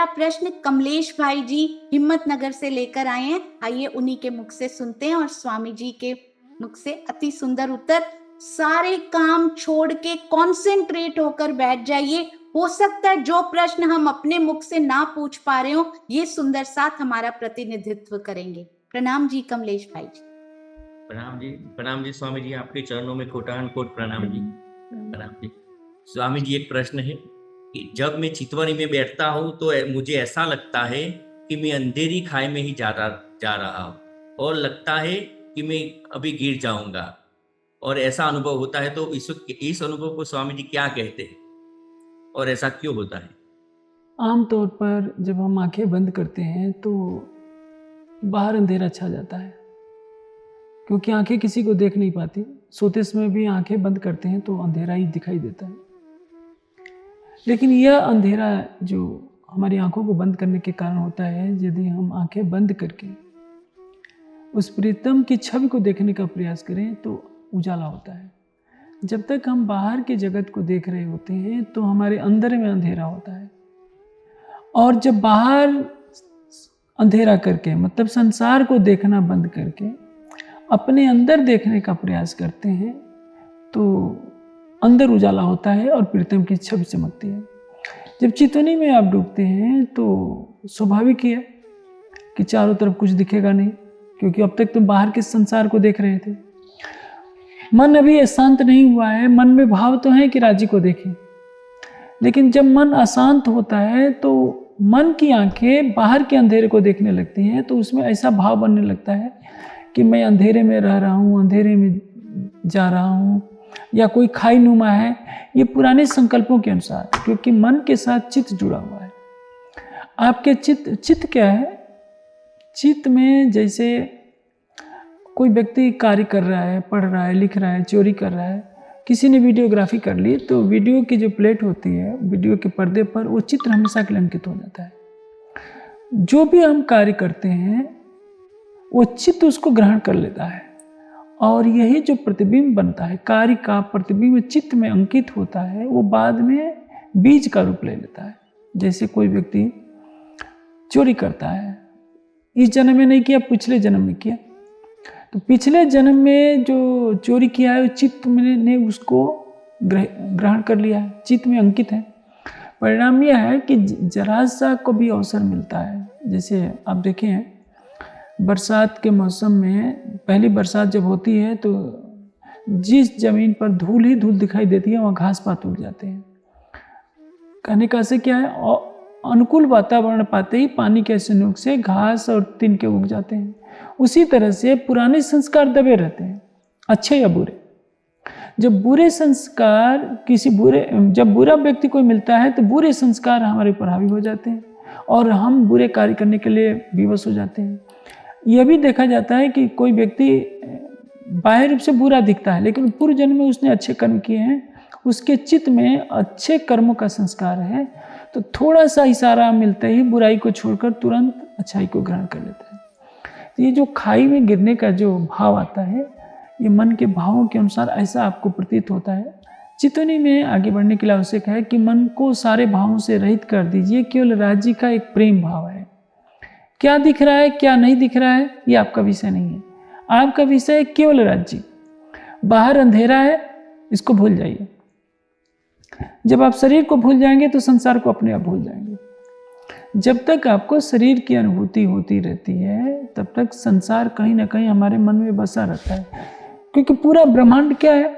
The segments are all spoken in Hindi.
पहला प्रश्न कमलेश भाई जी हिम्मतनगर से लेकर आए हैं। आइए उन्हीं के मुख से सुनते हैं और स्वामी जी के मुख से अति सुंदर उत्तर। सारे काम छोड़ के कॉन्सेंट्रेट होकर बैठ जाइए। हो सकता है जो प्रश्न हम अपने मुख से ना पूछ पा रहे हो, ये सुंदर साथ हमारा प्रतिनिधित्व करेंगे। प्रणाम जी कमलेश भाई जी। प्रणाम जी स्वामी जी, आपके चरणों में कोटान कोट प्रणाम जी। प्रणाम जी स्वामी जी। एक प्रश्न है कि जब मैं चितवनी में बैठता हूँ तो मुझे ऐसा लगता है कि मैं अंधेरी खाई में ही जा रहा हूँ और लगता है कि मैं अभी गिर जाऊंगा, और ऐसा अनुभव होता है। तो इस अनुभव को स्वामी जी क्या कहते हैं और ऐसा क्यों होता है? आमतौर पर जब हम आंखें बंद करते हैं तो बाहर अंधेरा छा जाता है, क्योंकि आंखें किसी को देख नहीं पाती। सोते समय भी आंखें बंद करते हैं तो अंधेरा ही दिखाई देता है। लेकिन यह अंधेरा जो हमारी आंखों को बंद करने के कारण होता है, यदि हम आंखें बंद करके उस प्रीतम की छवि को देखने का प्रयास करें तो उजाला होता है। जब तक हम बाहर के जगत को देख रहे होते हैं तो हमारे अंदर में अंधेरा होता है, और जब बाहर अंधेरा करके मतलब संसार को देखना बंद करके अपने अंदर देखने का प्रयास करते हैं तो अंदर उजाला होता है और प्रीतम की छवि चमकती है। जब चितवनी में आप डूबते हैं तो स्वाभाविक ही है कि चारों तरफ कुछ दिखेगा नहीं, क्योंकि अब तक तुम बाहर के संसार को देख रहे थे। मन अभी शांत नहीं हुआ है, मन में भाव तो है कि राज्य को देखें, लेकिन जब मन अशांत होता है तो मन की आंखें बाहर के अंधेरे को देखने लगती हैं, तो उसमें ऐसा भाव बनने लगता है कि मैं अंधेरे में रह रहा हूँ, अंधेरे में जा रहा हूँ, या कोई खाई नुमा है। ये पुराने संकल्पों के अनुसार, क्योंकि मन के साथ चित्त जुड़ा हुआ है। आपके चित्त क्या है? चित्त में जैसे कोई व्यक्ति कार्य कर रहा है, पढ़ रहा है, लिख रहा है, चोरी कर रहा है, किसी ने वीडियोग्राफी कर ली, तो वीडियो की जो प्लेट होती है, वीडियो के पर्दे पर वो चित्र हमेशा के लिए अंकित हो जाता है। जो भी हम कार्य करते हैं वो चित्त उसको ग्रहण कर लेता है, और यही जो प्रतिबिंब बनता है, कार्य का प्रतिबिंब चित्त में अंकित होता है, वो बाद में बीज का रूप ले लेता है। जैसे कोई व्यक्ति चोरी करता है, इस जन्म में नहीं किया, पिछले जन्म में किया, तो पिछले जन्म में जो चोरी किया है चित्त ने उसको ग्रहण कर लिया है, चित्त में अंकित है। परिणाम यह है कि जरा सा को भी अवसर मिलता है। जैसे आप देखें, बरसात के मौसम में पहली बरसात जब होती है तो जिस जमीन पर धूल ही धूल दिखाई देती है वहाँ घास पात उग जाते हैं। कहने का से क्या है, अनुकूल वातावरण पाते ही पानी के संयोग से घास और तिनके उग जाते हैं। उसी तरह से पुराने संस्कार दबे रहते हैं, अच्छे या बुरे। जब बुरे संस्कार जब बुरा व्यक्ति कोई मिलता है तो बुरे संस्कार हमारे ऊपर हावी हो जाते हैं और हम बुरे कार्य करने के लिए विवश हो जाते हैं। यह भी देखा जाता है कि कोई व्यक्ति बाह्य रूप से बुरा दिखता है, लेकिन पूर्व जन्म में उसने अच्छे कर्म किए हैं, उसके चित्त में अच्छे कर्मों का संस्कार है, तो थोड़ा सा इशारा मिलते ही बुराई को छोड़कर तुरंत अच्छाई को ग्रहण कर लेता है। तो ये जो खाई में गिरने का जो भाव आता है, ये मन के भावों के अनुसार ऐसा आपको प्रतीत होता है। चितवनी में आगे बढ़ने के लिए आवश्यक है कि मन को सारे भावों से रहित कर दीजिए, केवल राज्य का एक प्रेम भाव है। क्या दिख रहा है क्या नहीं दिख रहा है ये आपका विषय नहीं है, आपका विषय है केवल राज्य। बाहर अंधेरा है, इसको भूल जाइए। जब आप शरीर को भूल जाएंगे तो संसार को अपने आप भूल जाएंगे। जब तक आपको शरीर की अनुभूति होती रहती है तब तक संसार कहीं ना कहीं हमारे मन में बसा रहता है, क्योंकि पूरा ब्रह्मांड क्या है,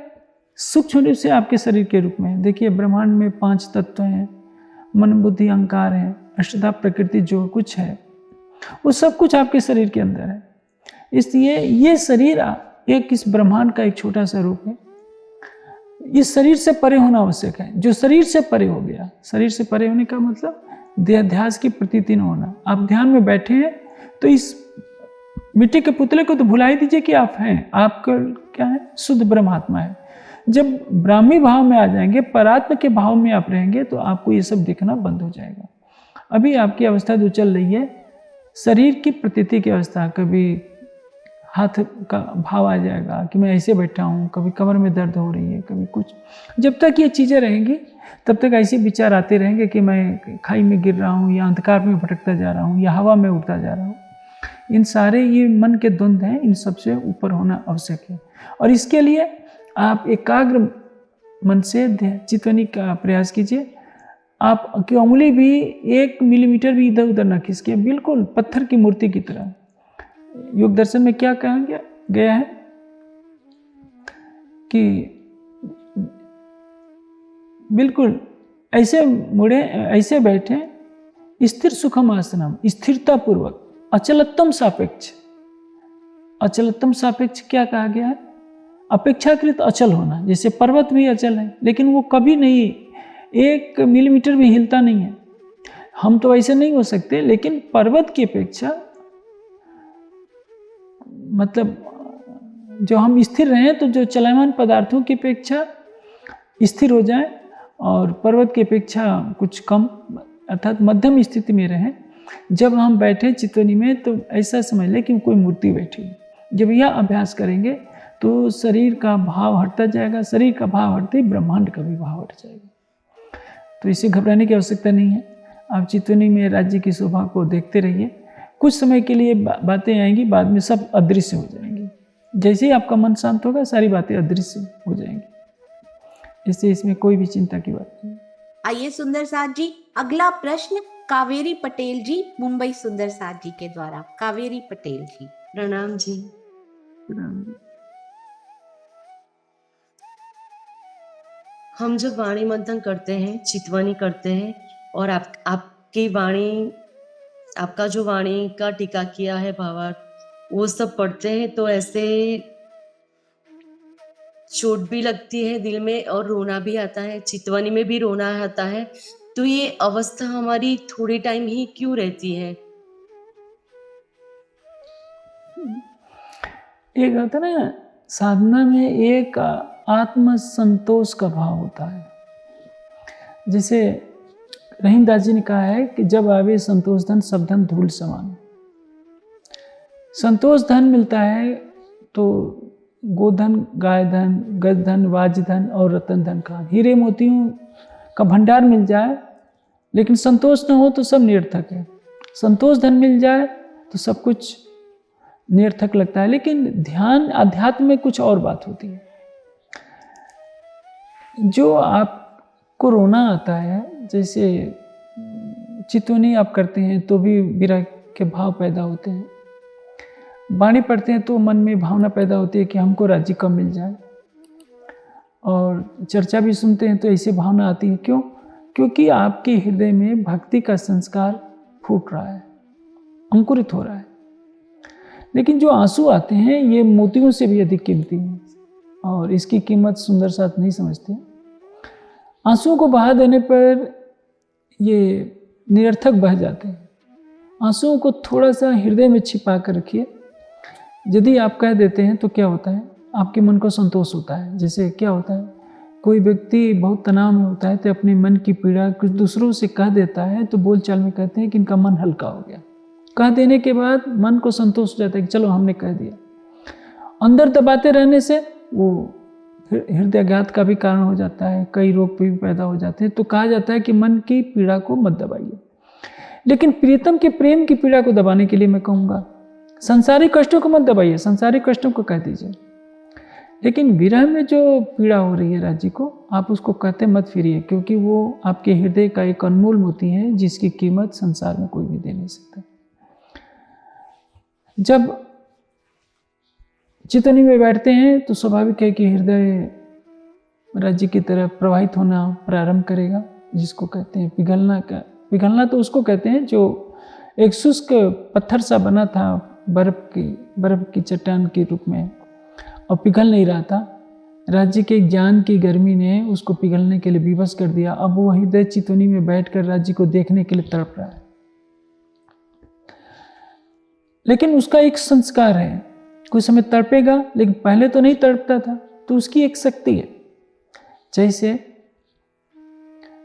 सूक्ष्म रूप से आपके शरीर के रूप में। देखिए, ब्रह्मांड में 5 तत्व हैं, मन बुद्धि अहंकार है, अष्टधा प्रकृति, जो कुछ है वो सब कुछ आपके शरीर के अंदर है। इसलिए ये शरीर एक इस ब्रह्मांड का एक छोटा सा रूप है। इस शरीर से परे होना आवश्यक है। जो शरीर से परे हो गया, शरीर से परे होने का मतलब देहाध्यास की प्रतीति न होना। आप ध्यान में बैठे हैं तो इस मिट्टी के पुतले को तो भुला ही दीजिए कि आप हैं। आपका क्या है, शुद्ध ब्रह्मात्मा है। जब ब्राह्मी भाव में आ जाएंगे, परात्मा के भाव में आप रहेंगे, तो आपको ये सब दिखना बंद हो जाएगा। अभी आपकी अवस्था जो चल रही है शरीर की प्रतीति की अवस्था, कभी हाथ का भाव आ जाएगा कि मैं ऐसे बैठा हूँ, कभी कमर में दर्द हो रही है, कभी कुछ। जब तक ये चीज़ें रहेंगी तब तक ऐसे विचार आते रहेंगे कि मैं खाई में गिर रहा हूँ, या अंधकार में भटकता जा रहा हूँ, या हवा में उड़ता जा रहा हूँ। इन सारे ये मन के द्वंद्व हैं, इन सबसे ऊपर होना आवश्यक है। और इसके लिए आप एकाग्र मन से चितवनी का प्रयास कीजिए। आप की उंगली भी 1 मिलीमीटर भी इधर उधर ना खिसके, बिल्कुल पत्थर की मूर्ति की तरह। योग दर्शन में क्या कहा गया है कि बिल्कुल ऐसे मुड़े, ऐसे बैठे, स्थिर सुखम आसनम, स्थिरता पूर्वक, अचलत्तम सापेक्ष। अचलत्तम सापेक्ष क्या कहा गया है? अपेक्षाकृत अचल होना। जैसे पर्वत भी अचल है, लेकिन वो कभी नहीं 1 मिलीमीटर भी हिलता नहीं है। हम तो ऐसे नहीं हो सकते, लेकिन पर्वत की अपेक्षा, मतलब जो हम स्थिर रहें, तो जो चलमान पदार्थों की अपेक्षा स्थिर हो जाए, और पर्वत की अपेक्षा कुछ कम, अर्थात मध्यम स्थिति में रहें। जब हम बैठे चितवनी में तो ऐसा समझ लें कि कोई मूर्ति बैठी। जब यह अभ्यास करेंगे तो शरीर का भाव हटता जाएगा, शरीर का भाव हटते ही ब्रह्मांड का भी भाव हट जाएगा। तो इसे घबराने की आवश्यकता नहीं है। आप चितवनी में राज्य की शोभा को देखते रहिए। कुछ समय के लिए बातें आएंगी, बाद में सब अदृश्य हो जाएंगी। जैसे ही आपका मन शांत होगा, सारी बातें अदृश्य हो जाएंगी। इससे इसमें कोई भी चिंता की बात नहीं। आइए सुंदर साथ जी, अगला प्रश्न कावेरी पटेल जी, मुंबई सुंदर साथ जी के द्वारा। कावेरी पटेल जी। प्रणाम जी। हम जब वाणी मंथन करते हैं, चितवनी करते हैं, और आपकी वाणी, आपका जो वाणी का टीका किया है भावार्थ, वो सब पढ़ते हैं, तो ऐसे चोट भी लगती है दिल में और रोना भी आता है। चितवनी में भी रोना आता है। तो ये अवस्था हमारी थोड़ी टाइम ही क्यों रहती है? एक होता है ना, साधना में एक आत्म संतोष का भाव होता है। जैसे रहीमदास जी ने कहा है कि जब आवे संतोष धन, सब धन धूल समान। संतोष धन मिलता है तो गोधन, गाय धन, गज धन, वाज धन और रतन धन का, हीरे मोतियों का भंडार मिल जाए, लेकिन संतोष न हो तो सब निरर्थक है। संतोष धन मिल जाए तो सब कुछ निरर्थक लगता है। लेकिन ध्यान, अध्यात्म में कुछ और बात होती है। जो आपको रोना आता है, जैसे चितवनी आप करते हैं तो भी विरह के भाव पैदा होते हैं। वाणी पढ़ते हैं तो मन में भावना पैदा होती है कि हमको राज्य कब मिल जाए। और चर्चा भी सुनते हैं तो ऐसी भावना आती है। क्यों? क्योंकि आपके हृदय में भक्ति का संस्कार फूट रहा है, अंकुरित हो रहा है। लेकिन जो आंसू आते हैं ये मोतियों से भी अधिक कीमती हैं, और इसकी कीमत सुंदर साथ नहीं समझते। आंसुओं को बहा देने पर ये निरर्थक बह जाते हैं। आंसुओं को थोड़ा सा हृदय में छिपा कर रखिए। यदि आप कह देते हैं तो क्या होता है, आपके मन को संतोष होता है। जैसे क्या होता है, कोई व्यक्ति बहुत तनाव में होता है तो अपने मन की पीड़ा कुछ दूसरों से कह देता है, तो बोलचाल में कहते हैं कि इनका मन हल्का हो गया। कह देने के बाद मन को संतोष हो जाता है कि चलो हमने कह दिया। अंदर दबाते रहने से वो हृदयाघात का भी कारण हो जाता है, कई रोग भी पैदा हो जाते हैं। तो कहा जाता है कि मन की पीड़ा को मत दबाइए। लेकिन प्रियतम के प्रेम की पीड़ा को दबाने के लिए मैं कहूँगा, संसारिक कष्टों को मत दबाइए, संसारिक कष्टों को कह दीजिए। लेकिन विरह में जो पीड़ा हो रही है राज्य को, आप उसको कहते मत फिरिए, क्योंकि वो आपके हृदय का एक अनमोल मोती है जिसकी कीमत संसार में कोई भी दे नहीं सकता। जब चितवनी में बैठते हैं तो स्वाभाविक है कि हृदय राज्य की तरफ प्रवाहित होना प्रारंभ करेगा, जिसको कहते हैं पिघलना। पिघलना तो उसको कहते हैं जो एक शुष्क पत्थर सा बना था बर्फ की चट्टान के रूप में, और पिघल नहीं रहा था। राज्य के ज्ञान की गर्मी ने उसको पिघलने के लिए विवश कर दिया। अब वो हृदय चितवनी में बैठकर राज्य को देखने के लिए तड़प रहा है। लेकिन उसका एक संस्कार है, कुछ समय तड़पेगा, लेकिन पहले तो नहीं तड़पता था। तो उसकी एक शक्ति है। जैसे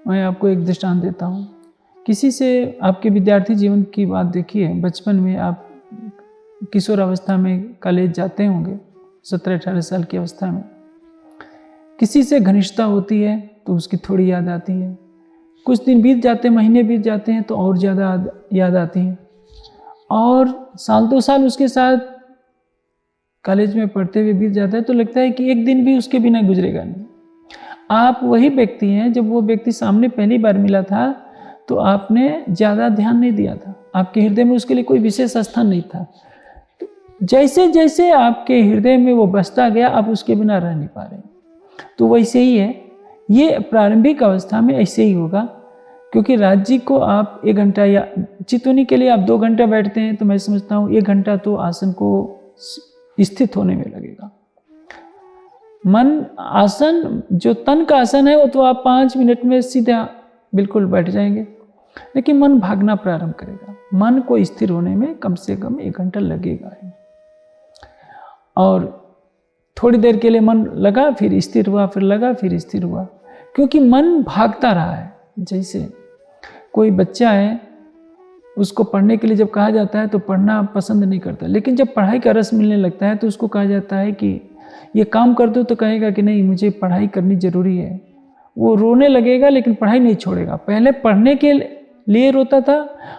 मैं आपको एक दृष्टांत देता हूँ। किसी से आपके विद्यार्थी जीवन की बात देखिए। बचपन में आप किशोर अवस्था में कॉलेज जाते होंगे, 17-18 साल की अवस्था में, किसी से घनिष्ठता होती है तो उसकी थोड़ी याद आती है, कुछ दिन बीत जाते हैं, महीने बीत जाते हैं तो और ज़्यादा याद आती है, और साल 2 साल उसके साथ कॉलेज में पढ़ते हुए बीत जाता है तो लगता है कि एक दिन भी उसके बिना गुजरेगा नहीं। आप वही व्यक्ति हैं, जब वो व्यक्ति सामने पहली बार मिला था तो आपने ज़्यादा ध्यान नहीं दिया था, आपके हृदय में उसके लिए कोई विशेष स्थान नहीं था। जैसे जैसे आपके हृदय में वो बसता गया, आप उसके बिना रह नहीं पा रहे। तो वैसे ही है, ये प्रारंभिक अवस्था में ऐसे ही होगा, क्योंकि राज्य को आप 1 घंटा या चितवनी के लिए आप 2 घंटा बैठते हैं तो मैं समझता हूँ 1 घंटा तो आसन को स्थित होने में लगेगा। मन आसन, जो तन का आसन है वो तो आप 5 मिनट में सीधा बिल्कुल बैठ जाएंगे, लेकिन मन भागना प्रारंभ करेगा। मन को स्थिर होने में कम से कम 1 घंटा लगेगा ही। और थोड़ी देर के लिए मन लगा, फिर स्थिर हुआ, फिर लगा, फिर स्थिर हुआ, क्योंकि मन भागता रहा है। जैसे कोई बच्चा है, उसको पढ़ने के लिए जब कहा जाता है तो पढ़ना पसंद नहीं करता, लेकिन जब पढ़ाई का रस मिलने लगता है तो उसको कहा जाता है कि ये काम कर दो, तो कहेगा कि नहीं, मुझे पढ़ाई करनी ज़रूरी है। वो रोने लगेगा लेकिन पढ़ाई नहीं छोड़ेगा। पहले पढ़ने के लिए रोता था,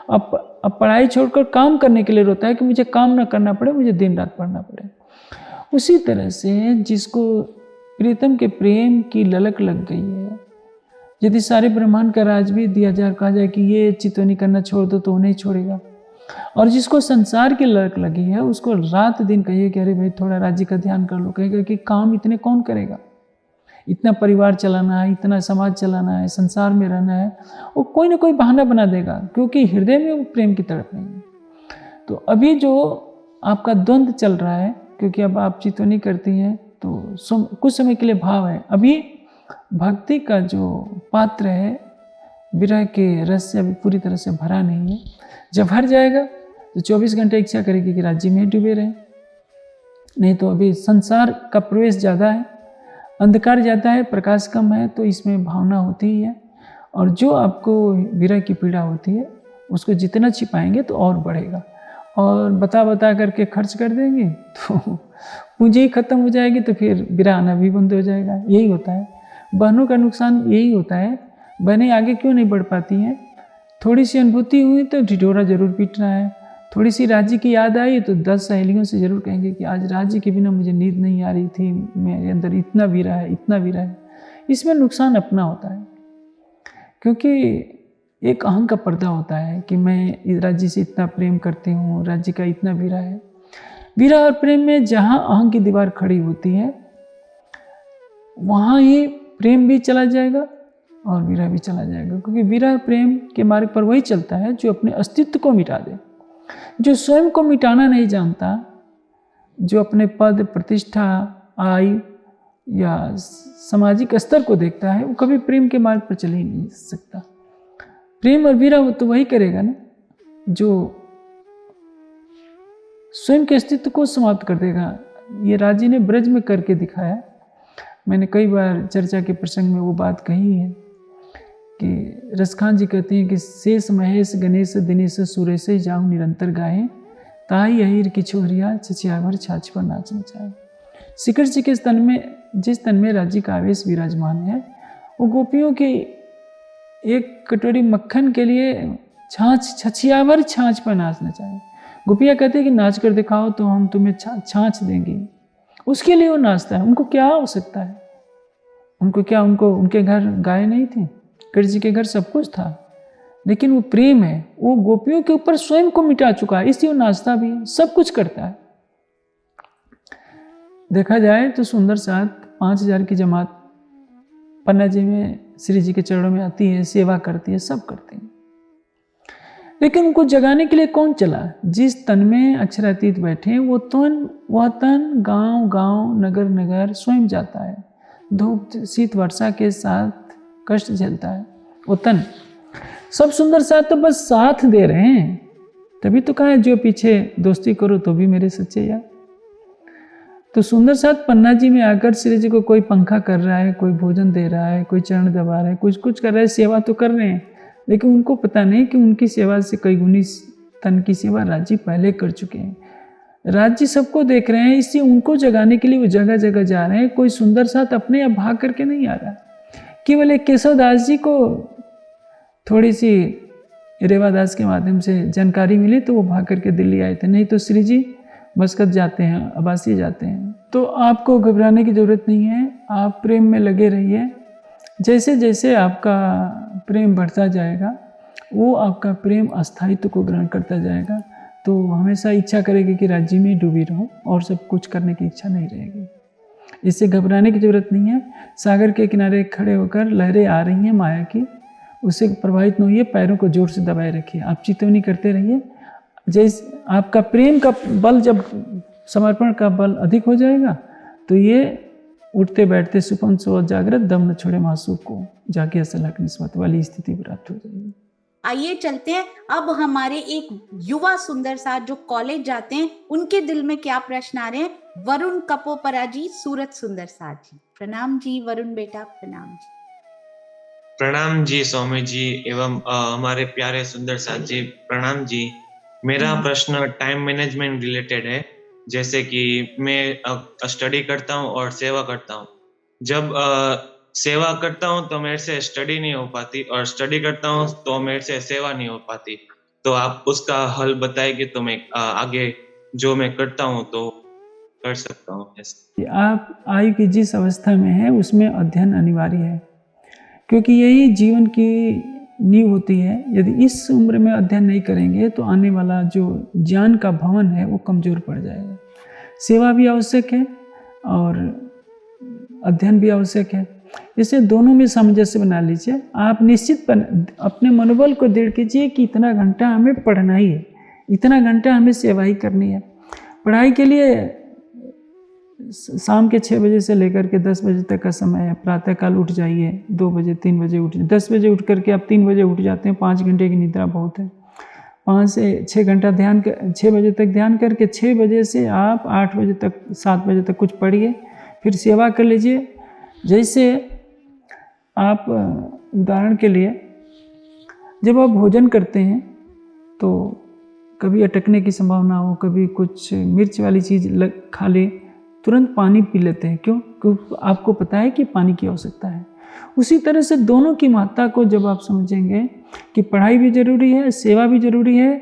अब पढ़ाई छोड़कर काम करने के लिए रोता है कि मुझे काम ना करना पड़े, मुझे दिन रात पढ़ना पड़े। उसी तरह से जिसको प्रीतम के प्रेम की ललक लग गई है, यदि सारे ब्रह्मांड का राज भी दिया जाए, कहा जाए कि ये चितवनी करना छोड़ दो तो वो नहीं छोड़ेगा। और जिसको संसार की ललक लगी है, उसको रात दिन कहिए कि अरे भाई थोड़ा राज्य का ध्यान कर लो, कहेगा कि काम इतने कौन करेगा, इतना परिवार चलाना है, इतना समाज चलाना है, संसार में रहना है, वो कोई ना कोई बहाना बना देगा, क्योंकि हृदय में वो प्रेम की तड़प नहीं है। तो अभी जो आपका द्वंद्व चल रहा है, क्योंकि अब आप चितवनी करती हैं तो कुछ समय के लिए भाव है, अभी भक्ति का जो पात्र है विरह के रस से अभी पूरी तरह से भरा नहीं है। जब भर जाएगा तो 24 घंटे इच्छा करेगी कि राज्य में डूबे रहें, नहीं तो अभी संसार का प्रवेश ज़्यादा है, अंधकार ज़्यादा है, प्रकाश कम है, तो इसमें भावना होती ही है। और जो आपको विरह की पीड़ा होती है उसको जितना छिपाएंगे तो और बढ़ेगा, और बता बता करके खर्च कर देंगे तो पूंजी खत्म हो जाएगी, तो फिर विरह आना भी बंद हो जाएगा। यही होता है, बहनों का नुकसान यही होता है। बहनें आगे क्यों नहीं बढ़ पाती हैं? थोड़ी सी अनुभूति हुई तो ढिढोरा जरूर पीट रहा है, थोड़ी सी राज्य की याद आई तो 10 सहेलियों से जरूर कहेंगे कि आज राज्य के बिना मुझे नींद नहीं आ रही थी, मेरे अंदर इतना विरह है, इतना विरह है। इसमें नुकसान अपना होता है, क्योंकि एक अहं का पर्दा होता है कि मैं राज्य से इतना प्रेम करती हूँ, राज्य का इतना विरह है। विरह और प्रेम में जहाँ अहं की दीवार खड़ी होती है वहाँ ही प्रेम भी चला जाएगा और विरह भी चला जाएगा, क्योंकि विरह प्रेम के मार्ग पर वही चलता है जो अपने अस्तित्व को मिटा दे, जो स्वयं को मिटाना नहीं जानता, जो अपने पद प्रतिष्ठा आयु या सामाजिक स्तर को देखता है, वो कभी प्रेम के मार्ग पर चल ही नहीं सकता। प्रेम और विरह तो वही करेगा ना जो स्वयं के अस्तित्व को समाप्त कर देगा। ये राजी ने ब्रज में करके दिखाया। मैंने कई बार चर्चा के प्रसंग में वो बात कही है कि रसखान जी कहते हैं कि शेष महेश गणेश दिनेश सुरेश जाऊँ निरंतर गाए, ताई अहिर की छोरिया छछियावर छाछ पर नाच मचाए। शिखर जी के तन में, जिस तन में राज्य का आवेश विराजमान है, वो गोपियों की एक कटोरी मक्खन के लिए छछियावर छाछ पर नाच नचाए। गोपियाँ कहते हैं कि नाच कर दिखाओ तो हम तुम्हें छाछ देंगे। उसके लिए वो नाचता है। उनको क्या आवश्यकता है? उनको क्या, उनको उनके घर गाय नहीं थी, कृष्ण जी के घर सब कुछ था, लेकिन वो प्रेम है, वो गोपियों के ऊपर स्वयं को मिटा चुका है, इसलिए वो नाचता भी है, सब कुछ करता है। देखा जाए तो सुंदर साथ 5000 की जमात पन्ना जी में श्री जी के चरणों में आती है, सेवा करती है, सब करते हैं, लेकिन उनको जगाने के लिए कौन चला? जिस तन में अक्षरातीत बैठे वह तन गांव गांव नगर नगर स्वयं जाता है, धूप शीत वर्षा के साथ कष्ट झेलता है। वो तन सब सुंदर साथ तो बस साथ दे रहे हैं, तभी तो कहा जो पीछे दोस्ती करो तो भी मेरे सच्चे यार। तो सुंदर साथ पन्ना जी में आकर श्री जी को कोई पंखा कर रहा है, कोई भोजन दे रहा है, कोई चरण दबा रहा है, कुछ कुछ कर रहा है, सेवा तो कर रहे हैं, लेकिन उनको पता नहीं कि उनकी सेवा से कई गुनी तन की सेवा राजी पहले कर चुके हैं। राज्य सबको देख रहे हैं, इसलिए उनको जगाने के लिए वो जगह जगह जा रहे हैं। कोई सुंदर साथ अपने आप भाग करके नहीं आ रहा। केवल एक केशवदास जी को थोड़ी सी रेवादास के माध्यम से जानकारी मिली तो वो भाग करके दिल्ली आए थे, नहीं तो श्री जी मस्कत जाते हैं, अब्बासी जाते हैं। तो आपको घबराने की ज़रूरत नहीं है, आप प्रेम में लगे रहिए। जैसे जैसे आपका प्रेम बढ़ता जाएगा वो आपका प्रेम अस्थायित्व को ग्रहण करता जाएगा। तो हमेशा इच्छा करेगी कि राज्य में डूबी रहूं और सब कुछ करने की इच्छा नहीं रहेगी। इससे घबराने की ज़रूरत नहीं है। सागर के किनारे खड़े होकर लहरें आ रही हैं माया की, उससे प्रभावित न होइए, पैरों को जोर से दबाए रखिए, आप चितवनी करते रहिए। जैसे आपका प्रेम का बल, जब समर्पण का बल अधिक हो जाएगा तो ये उठते बैठते सुपन सो जागृत दम न छोड़े मासूक को जाके असलक निस्बत वाली स्थिति प्राप्त हो जाएगी। आइए चलते हैं अब हमारे एक युवा सुंदर साथ जो कॉलेज जाते हैं, उनके दिल में क्या प्रश्न आ रहे हैं। वरुण कपोपरा जी, सूरत सुंदर साथ जी। प्रणाम जी वरुण बेटा, प्रणाम जी। प्रणाम जी स्वामी जी एवं हमारे प्यारे सुंदर साथ जी, प्रणाम जी। मेरा प्रश्न टाइम मैनेजमेंट रिलेटेड है। जैसे कि मैं स्टडी करता हूँ और सेवा करता हूँ। जब सेवा करता हूँ तो मेरे से स्टडी नहीं हो पाती और स्टडी करता हूँ तो मेरे से सेवा नहीं हो पाती। तो आप उसका हल बताइए कि तो मैं आगे जो मैं करता हूँ तो कर सकता हूँ ऐसे। आप आयु की जिस अवस्था में है उसमें अध्ययन अनिवार्य है, क्योंकि यही जीवन की नींव होती है। यदि इस उम्र में अध्ययन नहीं करेंगे तो आने वाला जो ज्ञान का भवन है वो कमज़ोर पड़ जाएगा। सेवा भी आवश्यक है और अध्ययन भी आवश्यक है, इससे दोनों में सामंजस्य बना लीजिए। आप निश्चित अपने मनोबल को दृढ़ कीजिए कि इतना घंटा हमें पढ़ना ही है, इतना घंटा हमें सेवा ही करनी है। पढ़ाई के लिए शाम के 6 बजे से लेकर के 10 बजे तक का समय है। प्रातःकाल उठ जाइए, 2 बजे 3 बजे उठ, 10 बजे उठ करके आप 3 बजे उठ जाते हैं, 5 घंटे की निद्रा बहुत है। 5 से 6 घंटा ध्यान 6 बजे तक ध्यान करके 6 बजे से आप 8 बजे तक 7 बजे तक कुछ पढ़िए, फिर सेवा कर लीजिए। जैसे आप उदाहरण के लिए जब आप भोजन करते हैं तो कभी अटकने की संभावना हो, कभी कुछ मिर्च वाली चीज़ खा ले, तुरंत पानी पी लेते हैं। क्यों? क्योंकि आपको पता है कि पानी की आवश्यकता है। उसी तरह से दोनों की महत्ता को जब आप समझेंगे कि पढ़ाई भी जरूरी है, सेवा भी जरूरी है,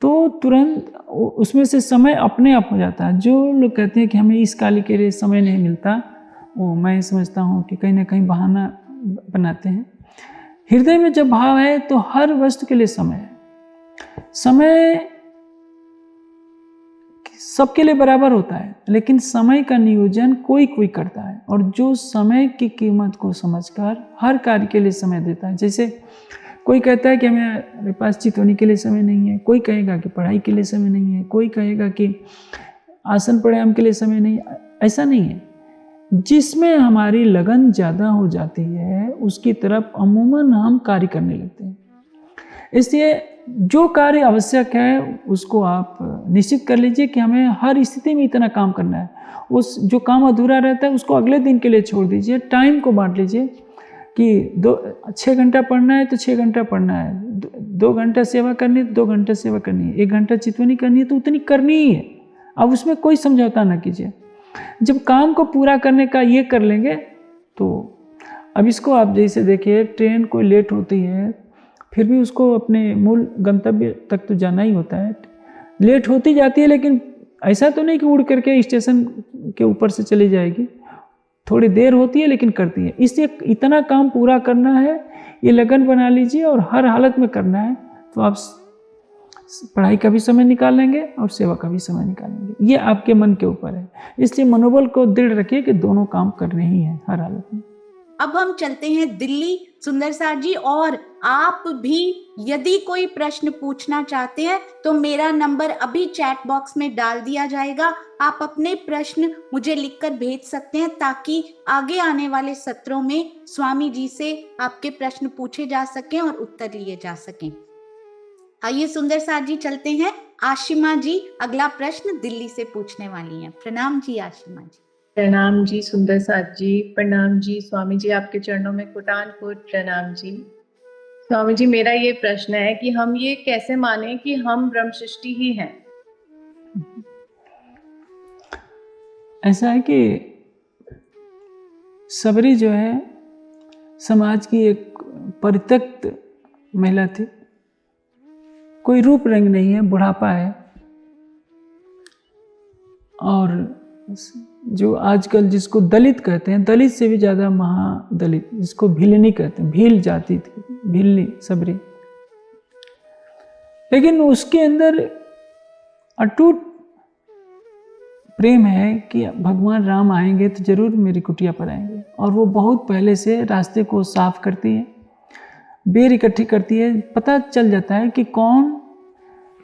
तो तुरंत उसमें से समय अपने आप हो जाता है। जो लोग कहते हैं कि हमें इस कार्य के लिए समय नहीं मिलता, वो मैं समझता हूँ कि कहीं ना कहीं बहाना बनाते हैं। हृदय में जब भाव है तो हर वस्तु के लिए समय है। समय सबके लिए बराबर होता है, लेकिन समय का नियोजन कोई कोई करता है, और जो समय की कीमत को समझकर हर कार्य के लिए समय देता है। जैसे कोई कहता है कि मेरे पास चितवनी के लिए समय नहीं है, कोई कहेगा कि पढ़ाई के लिए समय नहीं है, कोई कहेगा कि आसन प्राणायाम के लिए समय नहीं है। ऐसा नहीं है। जिसमें हमारी लगन ज़्यादा हो जाती है उसकी तरफ अमूमन हम कार्य करने लगते हैं। इसलिए जो कार्य आवश्यक है उसको आप निश्चित कर लीजिए कि हमें हर स्थिति में इतना काम करना है। उस जो काम अधूरा रहता है उसको अगले दिन के लिए छोड़ दीजिए। टाइम को बांट लीजिए कि 6 घंटा पढ़ना है तो 6 घंटा पढ़ना है, 2 घंटा सेवा करनी है तो 2 घंटा सेवा करनी है, 1 घंटा चितवनी करनी है तो उतनी करनी ही है। अब उसमें कोई समझौता ना कीजिए। जब काम को पूरा करने का ये कर लेंगे तो अब इसको आप जैसे देखिए, ट्रेन कोई लेट होती है फिर भी उसको अपने मूल गंतव्य तक तो जाना ही होता है। लेट होती जाती है, लेकिन ऐसा तो नहीं कि उड़ करके स्टेशन के ऊपर से चली जाएगी। थोड़ी देर होती है लेकिन करती है। इसलिए इतना काम पूरा करना है, ये लगन बना लीजिए और हर हालत में करना है, तो आप पढ़ाई का भी समय निकाल लेंगे और सेवा का भी समय निकालेंगे। ये आपके मन के ऊपर है। इसलिए मनोबल को दृढ़ रखिए कि दोनों काम करने ही हैं हर हालत में। अब हम चलते हैं दिल्ली सुंदर साथ जी, और आप भी यदि कोई प्रश्न पूछना चाहते हैं तो मेरा नंबर अभी चैट बॉक्स में डाल दिया जाएगा। आप अपने प्रश्न मुझे लिखकर भेज सकते हैं ताकि आगे आने वाले सत्रों में स्वामी जी से आपके प्रश्न पूछे जा सकें और उत्तर लिए जा सकें। आइए सुंदर साथ जी चलते हैं। आशिमा जी अगला प्रश्न दिल्ली से पूछने वाली हैं। प्रणाम जी आशिमा जी। प्रणाम जी सुंदर साथ जी, प्रणाम जी स्वामी जी, आपके चरणों में कोटान कोट प्रणाम जी। स्वामी जी, मेरा ये प्रश्न है कि हम ये कैसे माने कि हम ब्रह्म सृष्टि ही हैं? ऐसा है कि सबरी जो है समाज की एक परित्यक्त महिला थी, कोई रूप रंग नहीं है, बुढ़ापा है, और जो आजकल जिसको दलित कहते हैं, दलित से भी ज़्यादा महादलित, जिसको भिलनी कहते हैं, भील जाति थी, भिलनी सबरी। लेकिन उसके अंदर अटूट प्रेम है कि भगवान राम आएंगे तो जरूर मेरी कुटिया पर आएंगे, और वो बहुत पहले से रास्ते को साफ करती है, बेर इकट्ठी करती है। पता चल जाता है कि कौन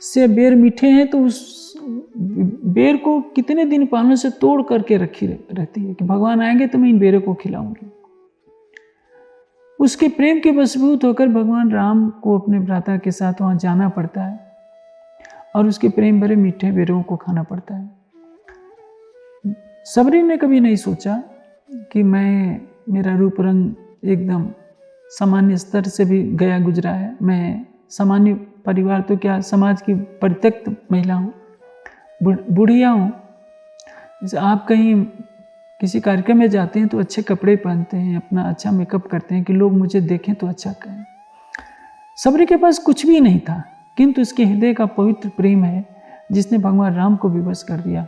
से बेर मीठे हैं तो उस बेर को कितने दिन पहले से तोड़ करके रखी रहती है कि भगवान आएंगे तो मैं इन बेरों को खिलाऊंगी। उसके प्रेम के वशीभूत होकर भगवान राम को अपने भ्राता के साथ वहाँ जाना पड़ता है और उसके प्रेम भरे मीठे बेरों को खाना पड़ता है। सबरी ने कभी नहीं सोचा कि मेरा रूप रंग एकदम सामान्य स्तर से भी गया गुजरा है, मैं सामान्य परिवार तो क्या समाज की परित्यक्त महिला हूँ, बुढ़िया हूँ। जैसे आप कहीं किसी कार्यक्रम में जाते हैं तो अच्छे कपड़े पहनते हैं, अपना अच्छा मेकअप करते हैं कि लोग मुझे देखें तो अच्छा कहें। सबरी के पास कुछ भी नहीं था, किंतु उसके हृदय का पवित्र प्रेम है जिसने भगवान राम को विवश कर दिया।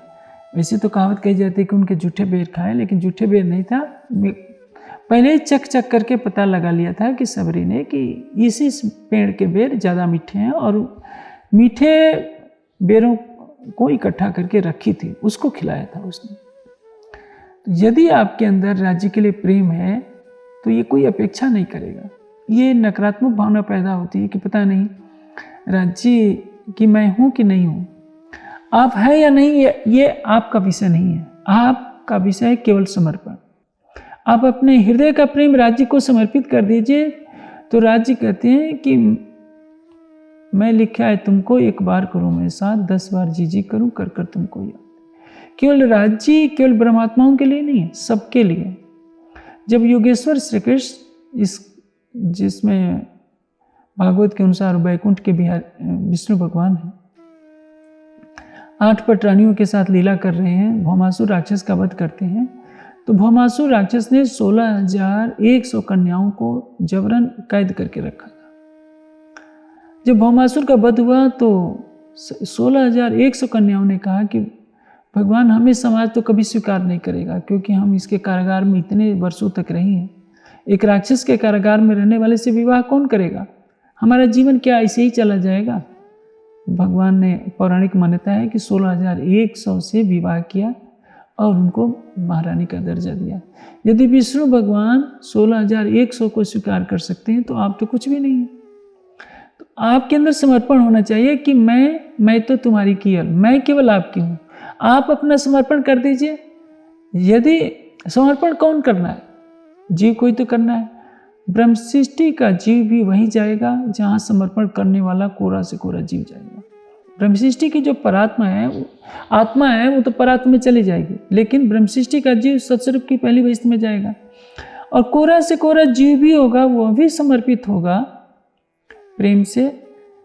वैसे तो कहावत कही जाती है कि उनके जूठे बेर खाए, लेकिन जूठे बेर नहीं था, पहले ही चक करके पता लगा लिया था कि सबरी ने कि इसी पेड़ के बेर ज़्यादा मीठे हैं, और मीठे बेरों को इकट्ठा करके रखी थी, उसको खिलाया था उसने। तो यदि आपके अंदर राज्य के लिए प्रेम है तो ये कोई अपेक्षा नहीं करेगा। ये नकारात्मक भावना पैदा होती है कि पता नहीं राज्य की मैं हूँ कि नहीं हूँ, आप है या नहीं, ये आपका विषय नहीं है। आपका विषय है केवल समर्पण। आप अपने हृदय का प्रेम राज्य को समर्पित कर दीजिए तो राज्य कहते हैं कि मैं लिखा है तुमको, एक बार करूँ मैं साथ, 10 बार जी करूँ, कर कर तुमको याद। केवल राज्य केवल ब्रह्मात्माओं के लिए नहीं है, सबके लिए। जब योगेश्वर श्री कृष्ण जिसमें भागवत के अनुसार वैकुंठ के बिहार विष्णु भगवान हैं, 8 पटरानियों के साथ लीला कर रहे हैं, भौमासुर राक्षस का वध करते हैं, तो भौमासुर राक्षस ने 16,100 कन्याओं को जबरन कैद करके रखा था। जब भौमासुर का वध हुआ तो 16,100 कन्याओं ने कहा कि भगवान हमें समाज तो कभी स्वीकार नहीं करेगा, क्योंकि हम इसके कारागार में इतने वर्षों तक रही हैं। एक राक्षस के कारागार में रहने वाले से विवाह कौन करेगा? हमारा जीवन क्या ऐसे ही चला जाएगा? भगवान ने, पौराणिक मान्यता है कि 16,100 से विवाह किया और उनको महारानी का दर्जा दिया। यदि विष्णु भगवान 16,100 को स्वीकार कर सकते हैं तो आप तो कुछ भी नहीं है। तो आपके अंदर समर्पण होना चाहिए कि मैं तो तुम्हारी केवल, मैं केवल आपकी हूँ। आप अपना समर्पण कर दीजिए। यदि समर्पण कौन करना है? जीव कोई तो करना है। ब्रह्म सृष्टि का जीव भी वही जाएगा जहाँ समर्पण करने वाला कोरा से कोरा जीव जाएगा। ब्रह्म सृष्टि की जो परात्मा है, आत्मा है, वो तो परात्मा में चली जाएगी, लेकिन ब्रह्म सृष्टि का जीव सत्स्वरूप की पहली अवस्था में जाएगा। और कोरा से कोरा जीव भी होगा, वो भी समर्पित होगा प्रेम से,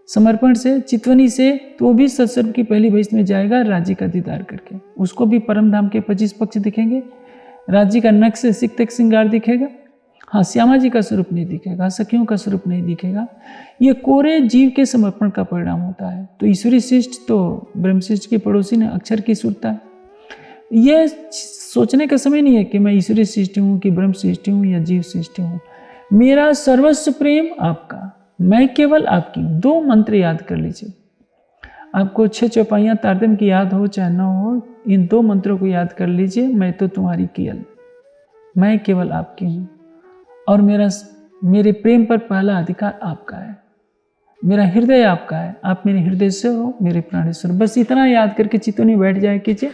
समर्पण से, चितवनी से, तो वो भी सत्स्वरूप की पहली अवस्था में जाएगा राज्य का दीदार करके। उसको भी परम धाम के 25 पक्ष दिखेंगे, राज्य का नक्श से सिक तक श्रृंगार दिखेगा। हाँ, श्यामा जी का स्वरूप नहीं दिखेगा, सखियों का स्वरूप नहीं दिखेगा। ये कोरे जीव के समर्पण का परिणाम होता है। तो ईश्वरी सृष्टि तो ब्रह्म सृष्टि के पड़ोसी ने अक्षर की सुरता है। यह सोचने का समय नहीं है कि मैं ईश्वरी सृष्टि हूँ कि ब्रह्म सृष्टि हूँ या जीव सृष्टि हूँ। मेरा सर्वस्व प्रेम आपका, मैं केवल आपकी। 2 मंत्र याद कर लीजिए। आपको 6 चौपाइयाँ तारतम्य की याद हो चाहे न हो, इन 2 मंत्रों को याद कर लीजिए। मैं तो तुम्हारी केवल, मैं केवल आपकी हूँ, और मेरे प्रेम पर पहला अधिकार आपका है। मेरा हृदय आपका है, आप मेरे हृदय से हो, मेरे प्राणेश्वर। बस इतना याद करके चितवनी बैठ जाए कीजिए।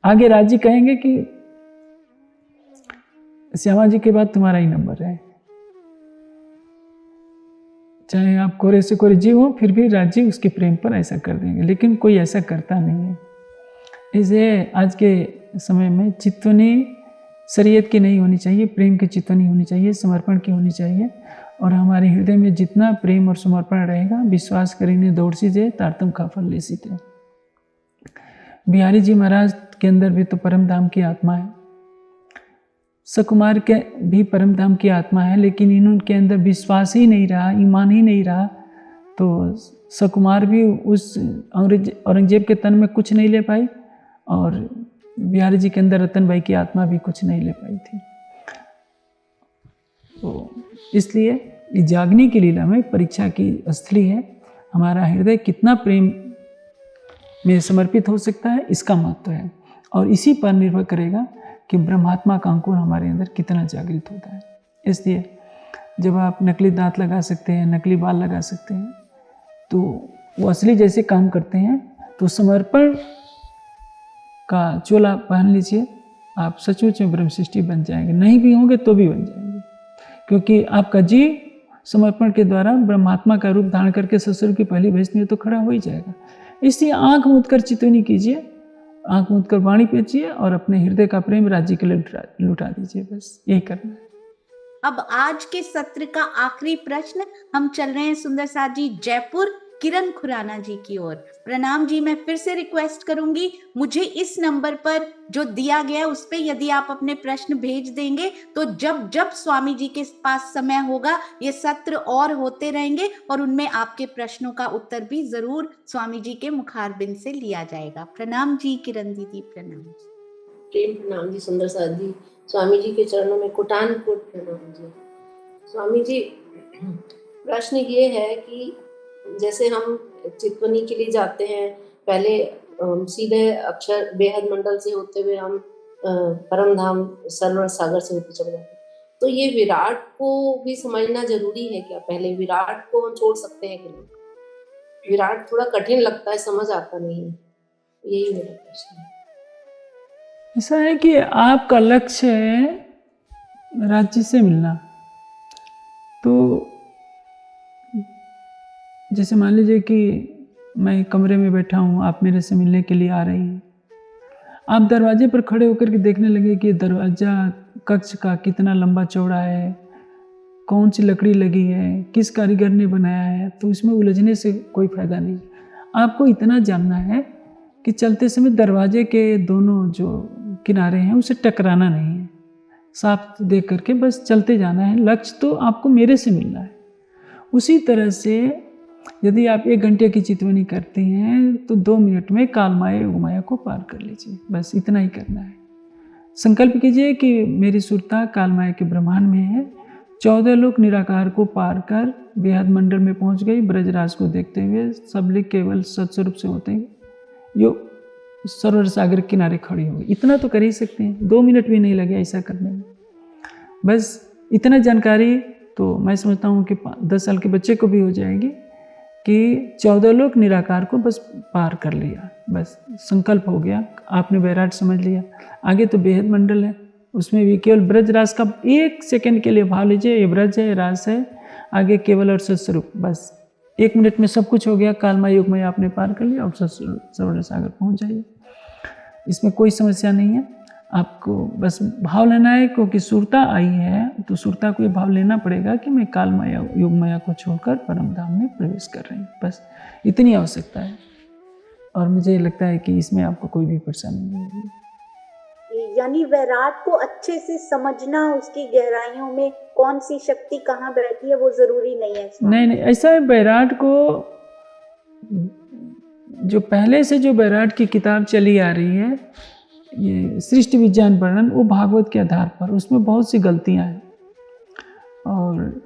आगे राज्य कहेंगे कि श्यामा जी के बाद तुम्हारा ही नंबर है। चाहे आप कोरे से कोरे जीव हो, फिर भी राज्य उसके प्रेम पर ऐसा कर देंगे, लेकिन कोई ऐसा करता नहीं है। इसे आज के समय में चितवनी शरीयत की नहीं होनी चाहिए, प्रेम की चितवनी होनी चाहिए, समर्पण की होनी चाहिए। और हमारे हृदय में जितना प्रेम और समर्पण रहेगा, विश्वास करीने दौड़ सीधे तारतम का फल ले सीते। बिहारी जी महाराज के अंदर भी तो परम धाम की आत्मा है, सकुमार के भी परम धाम की आत्मा है, लेकिन इनके अंदर विश्वास ही नहीं रहा, ईमान ही नहीं रहा, तो सकुमार भी उस औरंगजेब के तन में कुछ नहीं ले पाई और बिहारी जी के अंदर रतन भाई की आत्मा भी कुछ नहीं ले पाई थी। तो इसलिए ये जागने की लीला में परीक्षा की स्थली है। हमारा हृदय कितना प्रेम में समर्पित हो सकता है, इसका महत्व है, और इसी पर निर्भर करेगा कि ब्रह्मात्मा का अंकुर हमारे अंदर कितना जागृत होता है। इसलिए जब आप नकली दांत लगा सकते हैं, नकली बाल लगा सकते हैं, तो वो असली जैसे काम करते हैं। तो समर्पण का चोला पहन लीजिए, आप सचमुच में ब्रह्म सृष्टि बन जाएंगे, नहीं भी होंगे तो भी बन जाएंगे, क्योंकि आपका जीव समर्पण के द्वारा ब्रह्मात्मा का रूप धारण करके ससुर की पहली भैंस में तो खड़ा हो ही जाएगा। इसलिए आंख मूंद कर चितवनी कीजिए, आंख मूंद कर वाणी पीजिए और अपने हृदय का प्रेम राज्य के लिए लुटा दीजिए, बस यही करना है। अब आज के सत्र का आखिरी प्रश्न, हम चल रहे हैं सुंदर साथ जी जयपुर किरण खुराना जी की ओर। प्रणाम जी, मैं फिर से रिक्वेस्ट करूंगी, मुझे इस नंबर पर जो दिया गया उस पे यदि आप अपने प्रश्न भेज देंगे तो जब जब स्वामी जी के पास समय होगा ये सत्र और होते रहेंगे और उनमें आपके प्रश्नों का उत्तर भी जरूर स्वामी जी के मुखारबिंद से लिया जाएगा। प्रणाम जी किरण दीदी, प्रणाम। प्रेम प्रणाम जी सुंदर साथ जी, स्वामी जी के चरणों में कोटान कोट प्रणाम जी। स्वामी जी, प्रश्न ये है कि जैसे हम चितवनी के लिए जाते हैं, पहले सीधे अक्षर बेहद मंडल से होते हुए हम परम धाम सरोवर सागर से होते चले जाते हैं, तो ये विराट को भी समझना जरूरी है क्या? पहले विराट को हम छोड़ सकते हैं कि नहीं? विराट थोड़ा कठिन लगता है, समझ आता नहीं है, यही मेरा प्रश्न है। ऐसा है कि आपका लक्ष्य है राज्य से मिलना, तो जैसे मान लीजिए कि मैं कमरे में बैठा हूँ, आप मेरे से मिलने के लिए आ रही हैं, आप दरवाजे पर खड़े होकर के देखने लगे कि दरवाज़ा कक्ष का कितना लंबा चौड़ा है, कौन सी लकड़ी लगी है, किस कारीगर ने बनाया है, तो इसमें उलझने से कोई फ़ायदा नहीं। आपको इतना जानना है कि चलते समय दरवाजे के दोनों जो किनारे हैं उसे टकराना नहीं है, साफ देख करके बस चलते जाना है। लक्ष्य तो आपको मेरे से मिलना है। उसी तरह से यदि आप 1 घंटे की चितवनी करते हैं तो 2 मिनट में कालमाया योगमाया को पार कर लीजिए, बस इतना ही करना है। संकल्प कीजिए कि मेरी सुरता कालमाया के ब्रह्मांड में है, 14 लोक निराकार को पार कर बेहद मंडल में पहुंच गई, ब्रजराज को देखते हुए सबलिक केवल सत्स्वरूप से होते हैं यो सरोवर सागर किनारे खड़ी हो गई। इतना तो कर ही सकते हैं, 2 मिनट भी नहीं लगे ऐसा करने में। बस इतना जानकारी तो मैं समझता हूँ कि 10 साल के बच्चे को भी हो जाएगी कि 14 लोक निराकार को बस पार कर लिया, बस संकल्प हो गया, आपने वैराट समझ लिया। आगे तो बेहद मंडल है, उसमें भी केवल ब्रजराज का 1 सेकंड के लिए भाव लीजिए, ये ब्रज है, रास है, आगे केवल और सत्स्वरूप, बस 1 मिनट में सब कुछ हो गया। कालमा युगमय आपने पार कर लिया और सरोवर सागर पहुंच जाइए, इसमें कोई समस्या नहीं है। आपको बस भाव लेना है, क्योंकि सुरता आई है तो सुरता को ये भाव लेना पड़ेगा कि मैं कालमाया युगमाया को छोड़कर परम धाम में प्रवेश कर रही हूँ, बस इतनी आवश्यकता है। और मुझे लगता है कि इसमें आपको कोई भी परेशानी नहीं होगी। यानी वैराट को अच्छे से समझना, उसकी गहराइयों में कौन सी शक्ति कहाँ बैठी है वो जरूरी नहीं है। नहीं, ऐसा है, वैराट को जो पहले से जो वैराट की किताब चली आ रही है, ये सृष्टि विज्ञान वर्णन, वो भागवत के आधार पर, उसमें बहुत सी गलतियां हैं। और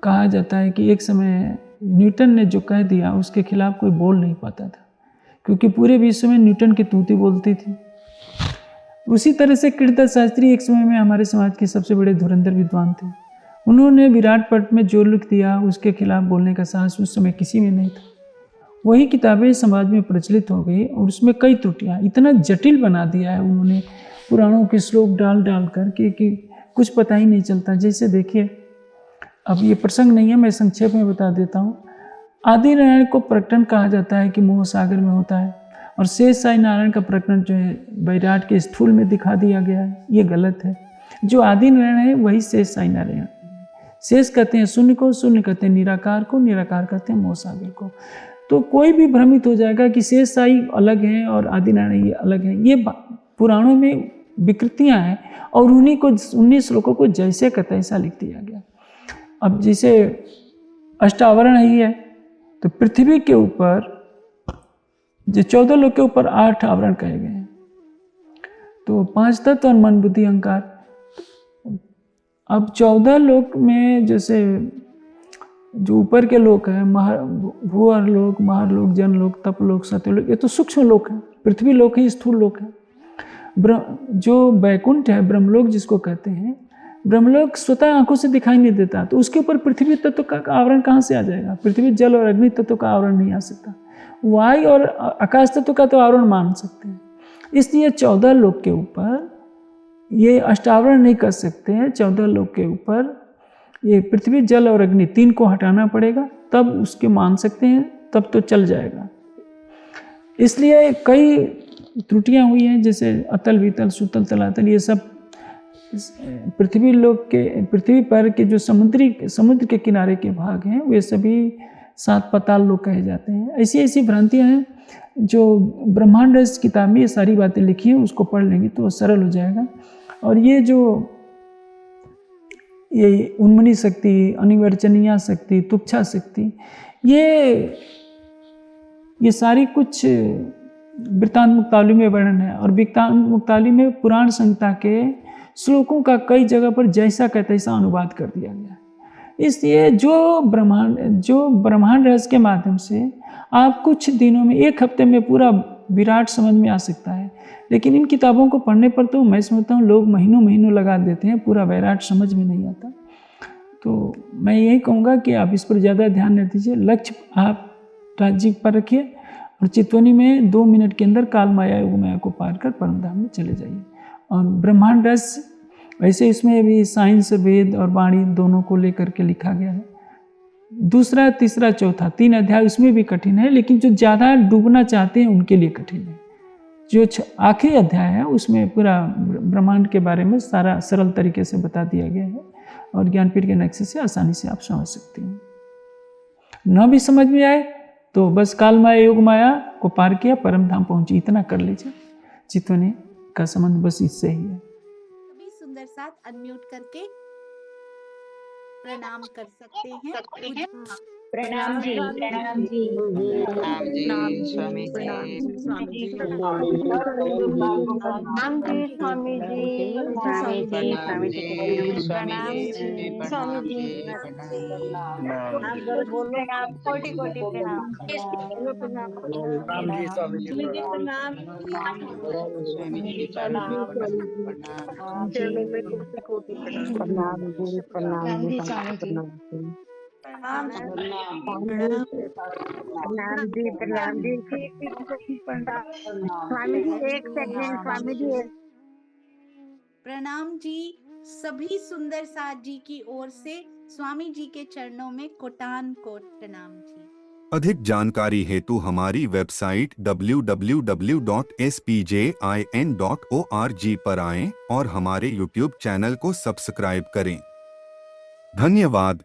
कहा जाता है कि एक समय न्यूटन ने जो कह दिया उसके खिलाफ कोई बोल नहीं पाता था, क्योंकि पूरे विश्व में न्यूटन की तूती बोलती थी। उसी तरह से कीर्तन शास्त्री एक समय में हमारे समाज के सबसे बड़े धुरंधर विद्वान थे। उन्होंने विराट पट में जो लिख दिया उसके खिलाफ बोलने का साहस उस समय किसी में नहीं था। वही किताबें समाज में प्रचलित हो गई और उसमें कई त्रुटियाँ, इतना जटिल बना दिया है उन्होंने, पुराणों के श्लोक डाल कर के कि कुछ पता ही नहीं चलता। जैसे देखिए, अब ये प्रसंग नहीं है, मैं संक्षेप में बता देता हूँ। आदि नारायण को प्रकटन कहा जाता है कि मोह सागर में होता है, और शेष साई नारायण का प्रकटन जो है वैराट के स्थूल में दिखा दिया गया है, ये गलत है। जो आदि नारायण है वही शेष साई नारायण। शेष कहते हैं शून्य को, शून्य कहते हैं निराकार को, निराकार कहते हैं मोह सागर को। तो तो कोई भी भ्रमित हो जाएगा कि शेष साई अलग हैं और आदिनारायण ये अलग हैं। ये पुराणों में विकृतियां हैं और उन्हीं को 19 श्लोकों को जैसे का तैसा लिख दिया गया। अब जैसे अष्टावरण ही है, तो पृथ्वी के ऊपर जो 14 लोक के ऊपर 8 आवरण कहे गए हैं, तो 5 तत्व और मन बुद्धि अहंकार। अब 14 लोक में जैसे जो ऊपर के लोक हैं, भूअर लोक, महर लोक, जन लोक, तप लोक, सत्यलोक, ये तो सूक्ष्म लोक है। पृथ्वी लोक है, स्थूल लोक है। जो बैकुंठ है, ब्रह्मलोक जिसको कहते हैं, ब्रह्मलोक स्वतः आंखों से दिखाई नहीं देता, तो उसके ऊपर पृथ्वी तत्व का आवरण कहाँ से आ जाएगा? पृथ्वी, जल और अग्नि तत्व का आवरण नहीं आ सकता। वायु और आकाश तत्व का तो आवरण मान सकते हैं। इसलिए 14 लोक के ऊपर ये अष्टावरण नहीं कर सकते हैं। 14 लोक के ऊपर ये पृथ्वी, जल और अग्नि 3 को हटाना पड़ेगा, तब उसके मान सकते हैं, तब तो चल जाएगा। इसलिए कई त्रुटियां हुई हैं, जैसे अतल, वितल, सुतल, तलातल, ये सब पृथ्वी लोक के, पृथ्वी पर के जो समुद्र के किनारे के भाग हैं, वे सभी 7 पाताल लोक कहे जाते हैं। ऐसी ऐसी भ्रांतियां हैं जो ब्रह्मांड रस किताब में ये सारी बातें लिखी हैं, उसको पढ़ लेंगे तो सरल हो जाएगा। और ये उन्मनी शक्ति, अनिवर्चनीय शक्ति, तुच्छा शक्ति, ये सारी कुछ वृत्तांत मुक्तावली में वर्णन है। और वृत्तांत मुक्तावली में पुराण संहिता के श्लोकों का कई जगह पर जैसा का तैसा अनुवाद कर दिया गया है। इसलिए जो ब्रह्मांड रहस्य के माध्यम से आप कुछ दिनों में, 1 हफ्ते में पूरा विराट समझ में आ सकता है। लेकिन इन किताबों को पढ़ने पर तो मैं समझता हूँ लोग महीनों महीनों लगा देते हैं, पूरा विराट समझ में नहीं आता। तो मैं यही कहूँगा कि आप इस पर ज़्यादा ध्यान न दीजिए, लक्ष्य आप राज्य पर रखिए और चितवनी में 2 मिनट के अंदर काल माया योग माया को पार कर परम धाम में चले जाइए। और ब्रह्मांड रस, वैसे इसमें भी साइंस, वेद और वाणी दोनों को लेकर के लिखा गया है। 2, 3, 4 3 अध्याय उसमें भी कठिन है, लेकिन जो ज़्यादा डूबना चाहते हैं उनके लिए कठिन है। जो आखिरी अध्याय है उसमें पूरा ब्रह्मांड के बारे में सारा सरल तरीके से बता दिया गया है और ज्ञानपीठ के नक्शे से आसानी से आप समझ सकते हैं। न भी समझ में आए तो बस काल माया योग माया को पार किया, परम धाम पहुंची, इतना कर लीजिए। चितवनी का संबंध बस इससे ही है। सभी सुंदर साथ अनम्यूट करके प्रणाम कर सकते हैं। प्रणाम जी, प्रणाम जी, प्रणाम जी स्वामी जी, स्वामी जी, प्रणाम जी स्वामी जी, स्वामी जी, स्वामी जी, प्रणाम जी, स्वामी जी, प्रणाम, कोटि कोटि प्रणाम, प्रणाम जी, स्वामी जी, प्रणाम, स्वामी जी चरणों में कोटि प्रणाम जी, प्रणाम जी, स्वामी जी, प्रणाम जी, प्रणाम जी, स्वामी जी, 1 सेकंड, स्वामी जी, प्रणाम जी। सभी सुंदर साथ जी की ओर से स्वामी जी के चरणों में कोटान कोट प्रणाम जी। अधिक जानकारी हेतु हमारी वेबसाइट www.spjin.org पर आएं और हमारे YouTube चैनल को सब्सक्राइब करें। धन्यवाद।